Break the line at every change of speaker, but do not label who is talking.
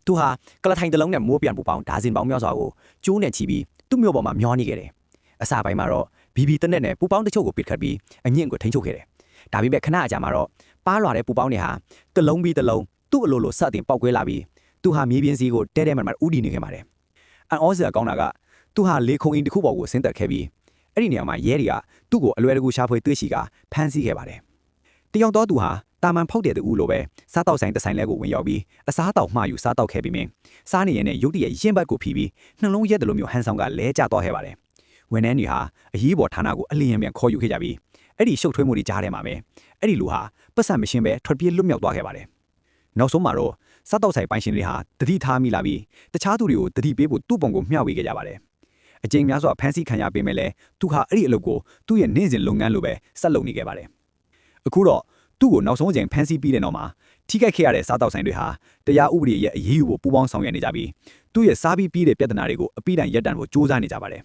သူဟာကလထိုင်တလုံးနဲ့မိုးပြန်ပူပေါင်းဒါဇင်ပေါင်းများစွာကိုကျိုးနဲ့ချီပြီးသူ့မျိုးပေါ်မှာမျောနေခဲ့တယ်အစာပိုင်းမှာတော့ဘီဘီတနက်နဲ့ပူပေါင်းတချို့ကိုပစ်ခတ်ပြီးအညင့်ကိုထိန်းချုပ်ခဲ့တယ်ဒါပေမဲ့ခဏအကြာမှာတော့ပါးလွာတဲ့ပူပေါင်းတွေဟာတလုံးပြီးတလုံးသူ့အလိုလိုစတင်ပေါက်ကွဲလာပြီးသူဟာမြေပြင်စီးကိုတဲတဲမှန်မှန်ဥတီနေခဲ့ပါတယ်အန်အောစရာကောင်းတာကသူဟာလေခုံအင်းတစ်ခုပေါ်ကိုဆင်းသက်ခဲ့ပြီးအဲ့ဒီနေရာမှာရဲတွေကသူ့ကိုအလွယ်တကူရှာဖွေတွေ့ရှိကဖမ်းဆီးခဲ့ပါတယ်တယောက်တော့သူဟာတာမန်ဖောက်တဲ့သူလိုပဲစားတောက်ဆိုင်တစ်ဆိုင်လဲကိုဝင်ရောက်ပြီးအစားတောက်မှယူစားတောက်ခဲ့ပြီးမင်းစားနေရတဲ့ရုတ်တရက်ရင်ဘတ်ကိုဖိပြီးနှလုံးရက်တယ်လို့မျိုးဟန်ဆောင်ကလဲကျသွားခဲ့ပါတယ်ဝန်ထမ်းတွေဟာအရေးပေါ်ဌာနကိုအလင်းရမြန်ခေါ်ယူခဲ့ကြပြီးအဲ့ဒီရှုပ်ထွေးမှုတွေကြားထဲမှာပဲအဲ့ဒီလူဟာပတ်စံမရှင်းပဲထွက်ပြေးလွတ်မြောက်သွားခဲ့ပါတယ်နောက်ဆုံးမှာတော့စားတောက်ဆိုင်ပိုင်ရှင်တွေဟာတတိထားမိလာပြီးတခြားသူတွေကိုတတိပေးဖို့သူ့ပုံကိုမျှဝေခဲ့ကြပါတယ်အကျဉ်းများစွာဖမ်းဆီးခံရပေမဲ့လည်းသူဟာအဲ့ဒီအလုပ်ကိုသူ့ရဲ့နေ့စဉ်လုပ်ငန်းလိုပဲဆက်လုပ်နေခဲ့ပါတယ်အခုတော့သူ့ကိုနောက်ဆုံးအချိန်ဖမ်းဆီးပြီးတဲ့နောက်မှာထိခိုက်ခဲ့ရတဲ့စားတောက်ဆိုင်တွေဟာတရားဥပဒေရဲ့အရေးယူဖို့ပူးပေါင်းဆောင်ရွက်နေကြပြီးသူ့ရဲ့စားပြီးတဲ့ပြဿနာတွေကိုအပိတိုင်ရပ်တန့်ဖို့ကြိုးစားနေကြပါတယ်